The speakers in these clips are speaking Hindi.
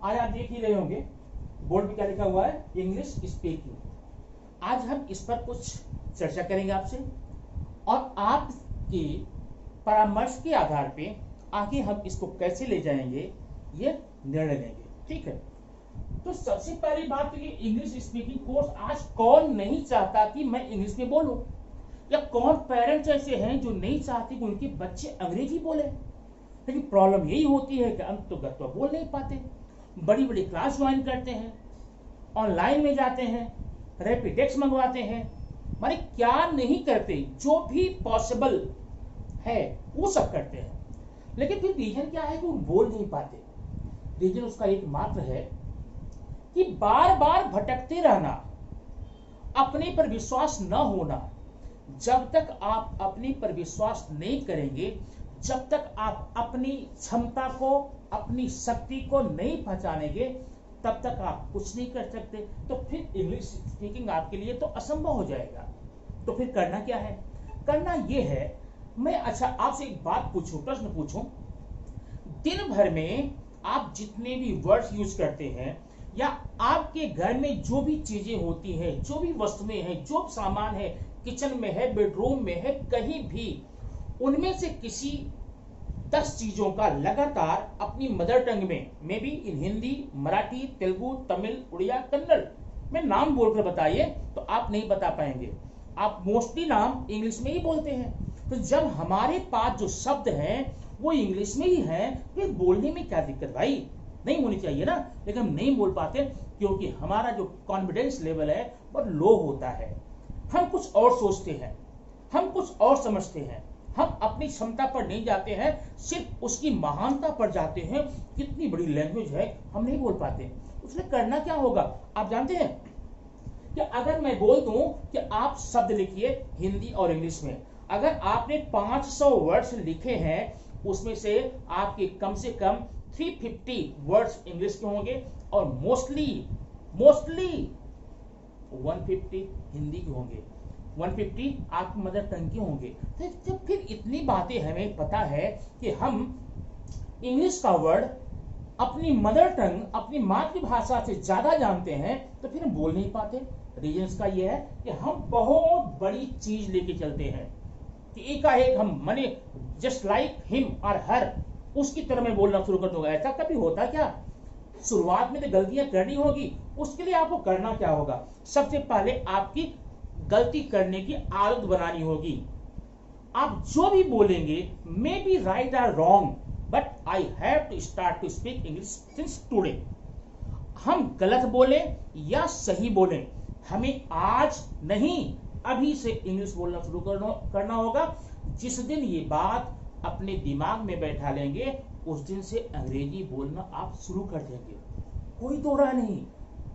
आज आप देख ही रहे होंगे बोर्ड पे क्या लिखा हुआ है, इंग्लिश स्पीकिंग। आज हम इस पर कुछ चर्चा करेंगे आपसे और आपके परामर्श के आधार पे आगे हम इसको कैसे ले जाएंगे ये निर्णय लेंगे, ठीक है। तो सबसे पहली बात तो ये इंग्लिश स्पीकिंग कोर्स, आज कौन नहीं चाहता कि मैं इंग्लिश में बोलूं, या कौन पेरेंट्स ऐसे हैं जो नहीं चाहते कि उनके बच्चे अंग्रेजी बोले। लेकिन प्रॉब्लम यही होती है कि हम तो घर तो बोल नहीं पाते, बड़ी बड़ी क्लास ज्वाइन करते हैं, ऑनलाइन में जाते हैं, रैपिडेक्स मंगवाते हैं, माने क्या नहीं करते, जो भी पॉसिबल है वो सब करते हैं। लेकिन फिर रीजन क्या है कि वो बोल नहीं पाते। रीजन उसका एक मात्र है कि बार बार भटकते रहना, अपने पर विश्वास न होना। जब तक आप अपने पर विश्वास नहीं करेंगे, जब तक आप अपनी क्षमता को, अपनी शक्ति को नहीं पहचानेंगे, तब तक आप कुछ नहीं कर सकते। तो फिर इंग्लिश स्पीकिंग आपके लिए तो असंभव हो जाएगा। तो फिर करना क्या है? करना यह है, मैं अच्छा आपसे एक बात पूछूं, प्रश्न पूछूं, दिन भर में आप जितने भी वर्ड्स यूज करते हैं या आपके घर में जो भी चीजें होती हैं, जो भी वस्तुएं हैं, जो सामान है, किचन में है, बेडरूम में है, कहीं भी, उनमें से किसी 10 चीजों का लगातार अपनी मदर टंग में, may be in Hindi, Marathi, Telugu, Tamil, Odia, Kannada में नाम बोलकर बताइए तो आप नहीं बता पाएंगे। आप मोस्टली नाम इंग्लिश में ही बोलते हैं। तो जब हमारे पास जो शब्द हैं वो इंग्लिश में ही हैं, फिर बोलने में क्या दिक्कत भाई? नहीं होनी चाहिए ना। लेकिन हम नहीं बोल पाते क्योंकि हमारा जो कॉन्फिडेंस लेवल है वो लो होता है। हम कुछ और सोचते हैं, हम कुछ और समझते हैं, हम अपनी क्षमता पर नहीं जाते हैं, सिर्फ उसकी महानता पर जाते हैं। कितनी बड़ी लैंग्वेज है, हम नहीं बोल पाते। उसमें करना क्या होगा आप जानते हैं कि अगर मैं बोल दूं कि आप शब्द लिखिए हिंदी और इंग्लिश में, अगर आपने 500 वर्ड्स लिखे हैं उसमें से आपके कम से कम 350 वर्ड्स इंग्लिश के होंगे और मोस्टली 150 हिंदी के होंगे, 150 आपकी मदर टंग के होंगे। तो जब फिर इतनी बातें हमें पता है कि हम इंग्लिश का वर्ड अपनी मदर टंग, अपनी मातृभाषा से ज्यादा जानते हैं, तो फिर हम बोल नहीं पाते। रीजन का यह है कि हम बहुत बड़ी चीज लेके चलते हैं कि एकाएक हम मने जस्ट लाइक हिम और हर उसकी तरह मैं बोलना शुरू कर दूंगा। ऐसा कभी होता क्या? शुरुआत में तो गलतियां करनी होगी। उसके लिए आपको करना क्या होगा? सबसे पहले आपकी गलती करने की आदत बनानी होगी। आप जो भी बोलेंगे, मे बी राइट और wrong, but I have to start to speak English since today. हम गलत बोले या सही बोले, हमें आज नहीं अभी से इंग्लिश बोलना शुरू करना होगा। जिस दिन ये बात अपने दिमाग में बैठा लेंगे, उस दिन से अंग्रेजी बोलना आप शुरू कर देंगे। कोई दो राह नहीं,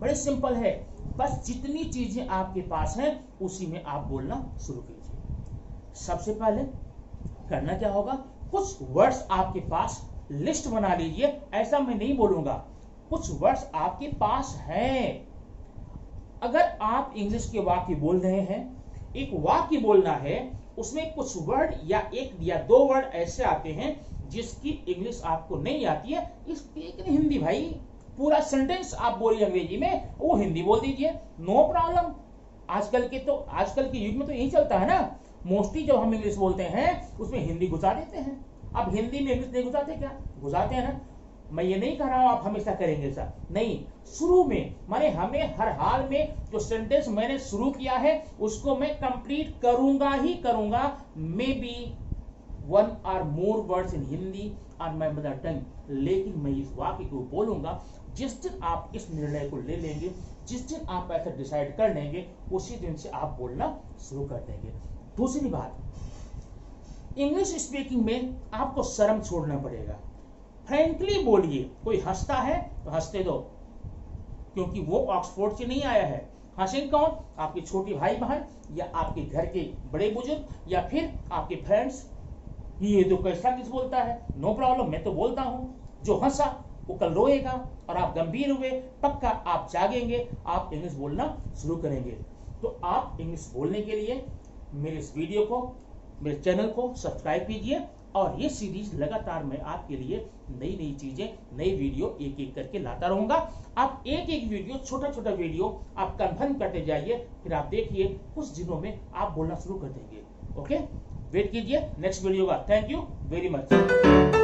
बड़े सिंपल है। बस जितनी चीजें आपके पास हैं उसी में आप बोलना शुरू कीजिए। सबसे पहले करना क्या होगा? कुछ वर्ड्स आपके पास लिस्ट बना लीजिए। ऐसा मैं नहीं बोलूंगा, कुछ वर्ड्स आपके पास हैं। अगर आप इंग्लिश के वाक्य बोल रहे हैं, एक वाक्य बोलना है, उसमें कुछ वर्ड या एक या दो वर्ड ऐसे आते हैं जिसकी इंग्लिश आपको नहीं आती है, स्पीक इन हिंदी भाई। पूरा सेंटेंस आप बोलिए अंग्रेजी में, वो हिंदी बोल दीजिए, नो प्रॉब्लम। आजकल के युग में तो यही चलता है ना। मोस्टली जब हम इंग्लिश बोलते हैं उसमें हिंदी घुसा देते हैं। अब हिंदी में इंग्लिश नहीं घुसाते क्या? घुसाते हैं ना। मैं ये नहीं कह रहा हूं आप हमेशा करेंगे सर, नहीं। शुरू में माने हमें हर हाल में जो सेंटेंस मैंने शुरू किया है उसको मैं कंप्लीट करूंगा ही करूंगा। May be 1 or more words in Hindi on my mother tongue, लेकिन मैं इस वाक्य को बोलूंगा। जिस दिन आप इस निर्णय को ले लेंगे, जिस दिन आप ऐसा डिसाइड कर लेंगे, उसी दिन से आप बोलना शुरू कर देंगे। दूसरी बात, इंग्लिश स्पीकिंग में आपको शर्म छोड़ना पड़ेगा। फ्रैंकली बोलिए। कोई हंसता है तो हंसते दो, क्योंकि वो ऑक्सफोर्ड से नहीं आया है। हंसेंगे कौन? आपके छोटे भाई बहन या आपके घर के बड़े बुजुर्ग या फिर आपके फ्रेंड्स। ये तो कैसा किस बोलता है, नो प्रॉब्लम, मैं तो बोलता हूं। जो हंसा वो कल रोएगा और आप गंभीर हुए, पक्का आप जागेंगे, आप इंग्लिश बोलना शुरू करेंगे। तो आप इंग्लिश बोलने के लिए मेरे इस वीडियो को मेरे चैनल को सब्सक्राइब कीजिए और ये सीरीज लगातार मैं आपके लिए नई नई चीजें, नई वीडियो एक एक करके लाता रहूंगा। आप एक एक वीडियो, छोटा छोटा वीडियो आप कंफर्म करते जाइए, फिर आप देखिए कुछ दिनों में आप बोलना शुरू कर देंगे। ओके, वेट कीजिए नेक्स्ट वीडियो का। Thank you very much.